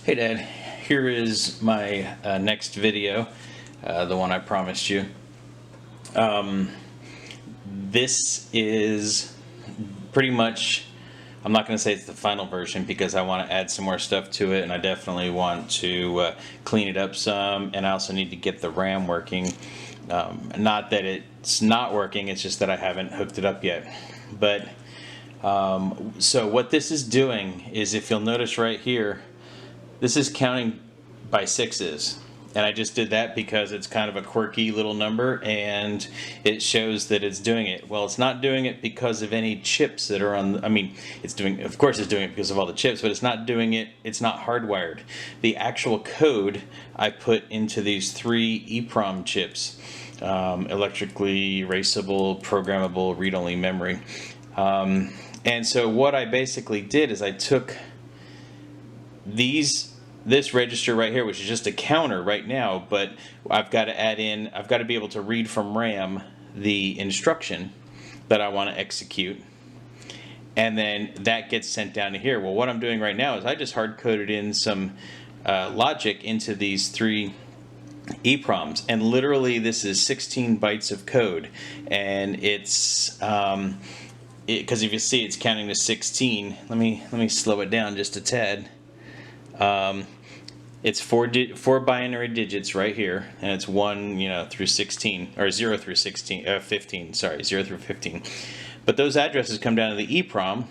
Hey Dad, here is my next video, the one I promised you. This is pretty much, I'm not going to say it's the final version because I want to add some more stuff to it, and I definitely want to clean it up some, and I also need to get the RAM working. Not that it's not working, it's just that I haven't hooked it up yet. But so what this is doing is, if you'll notice right here, this is counting by sixes, and I just did that because it's kind of a quirky little number and it shows that it's doing it. Well, it's not doing it because of any chips that are on, it's doing, of course it's doing it because of all the chips, but it's not doing it, it's not hardwired. The actual code I put into these three EEPROM chips, electrically erasable, programmable, read-only memory. And so what I basically did is I took this register right here, which is just a counter right now, but I've got to be able to read from RAM the instruction that I want to execute, and then that gets sent down to here. Well, what I'm doing right now is I just hard-coded in some logic into these three EEPROMs, and literally this is 16 bytes of code, and it's because if you see, it's counting to 16. Let me slow it down just a tad. It's four binary digits right here, and it's 1 through 16, or 0 through 15, sorry, 0 through 15. But those addresses come down to the EEPROM,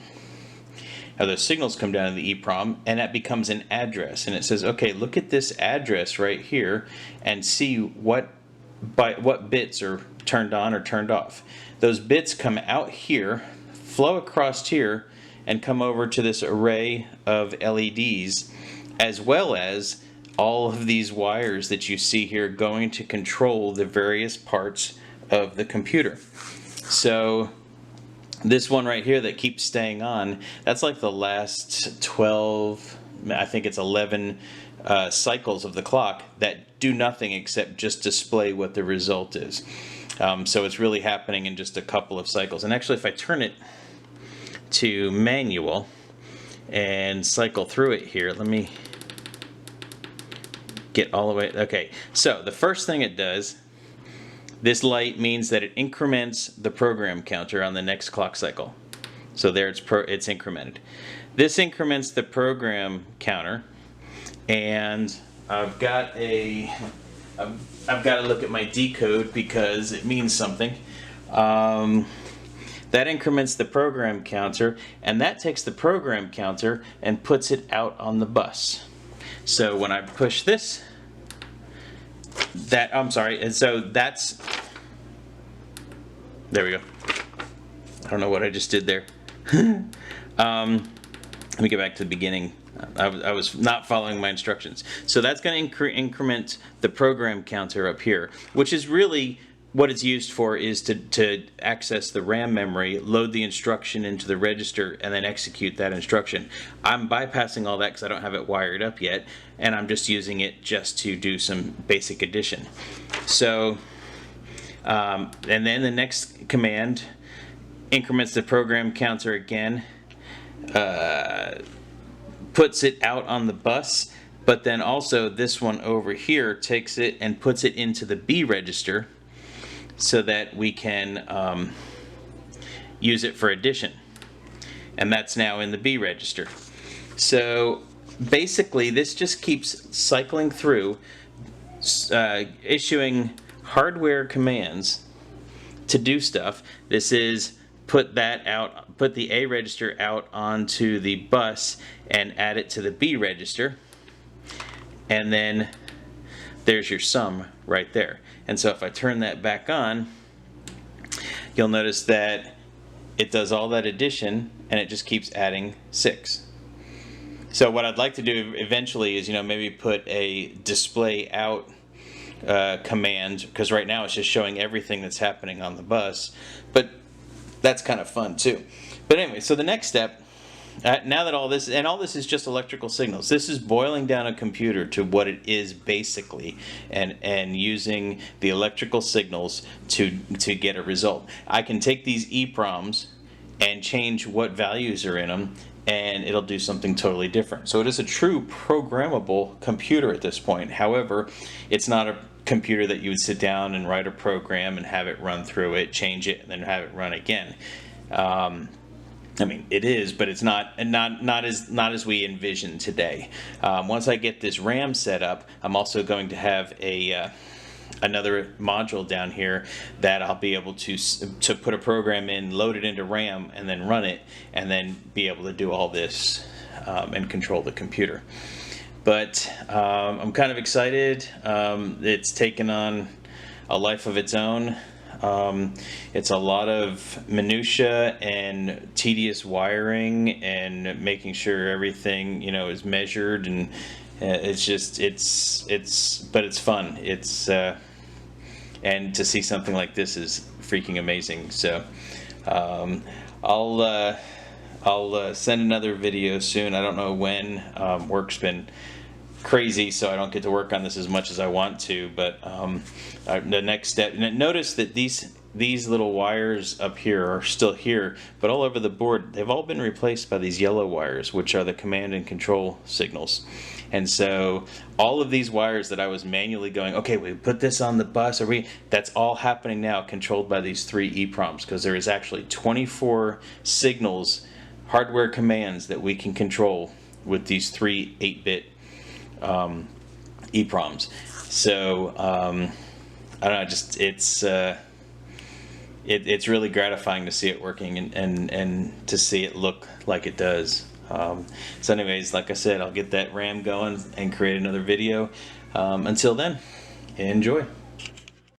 or those signals come down to the EEPROM, and that becomes an address. And it says, okay, look at this address right here and see what bits are turned on or turned off. Those bits come out here, flow across here, and come over to this array of LEDs, as well as all of these wires that you see here going to control the various parts of the computer. So this one right here that keeps staying on, that's like the last 12, I think it's 11 cycles of the clock that do nothing except just display what the result is. So it's really happening in just a couple of cycles. And actually, if I turn it to manual and cycle through it here, let me get all the way. Okay, so the first thing it does, this light means that it increments the program counter on the next clock cycle. So there it's incremented. This increments the program counter, and I've got to look at my decode because it means something. That increments the program counter, and that takes the program counter and puts it out on the bus. So when I push this, and so that's, there we go. I don't know what I just did there. Let me get back to the beginning. I was not following my instructions. So that's going to increment the program counter up here, which is really what it's used for, is to access the RAM memory, load the instruction into the register, and then execute that instruction. I'm bypassing all that because I don't have it wired up yet, and I'm just using it just to do some basic addition. So, and then the next command increments the program counter again, puts it out on the bus, but then also this one over here takes it and puts it into the B register, so that we can use it for addition. And that's now in the B register. So basically this just keeps cycling through, issuing hardware commands to do stuff. This is put the A register out onto the bus and add it to the B register. And then there's your sum right there. And so if I turn that back on, you'll notice that it does all that addition and it just keeps adding 6. So what I'd like to do eventually is, maybe put a display out command, because right now it's just showing everything that's happening on the bus, but that's kind of fun too. But anyway, so the next step, now that all this is just electrical signals, this is boiling down a computer to what it is basically, and using the electrical signals to get a result. I can take these EEPROMs and change what values are in them, and it'll do something totally different. So it is a true programmable computer at this point. However, it's not a computer that you would sit down and write a program and have it run through it, change it, and then have it run again. I mean, it is, but it's not as we envision today. Once I get this RAM set up, I'm also going to have another module down here that I'll be able to put a program in, load it into RAM, and then run it, and then be able to do all this and control the computer. But I'm kind of excited. It's taken on a life of its own. It's a lot of minutia and tedious wiring and making sure everything, you know, is measured, and it's just but it's fun. And to see something like this is freaking amazing. So I'll send another video soon. I don't know when. Work's been crazy, so I don't get to work on this as much as I want to, but the next step, notice that these little wires up here are still here, but all over the board they've all been replaced by these yellow wires, which are the command and control signals. And so all of these wires that I was manually going, okay, we put this on the bus, that's all happening now, controlled by these 3 EEPROMs, because there is actually 24 signals, hardware commands that we can control with these 3 8-bit EEPROMs. So I don't know, just it's really gratifying to see it working and to see it look like it does. So anyways, like I said, I'll get that RAM going and create another video. Until then, enjoy.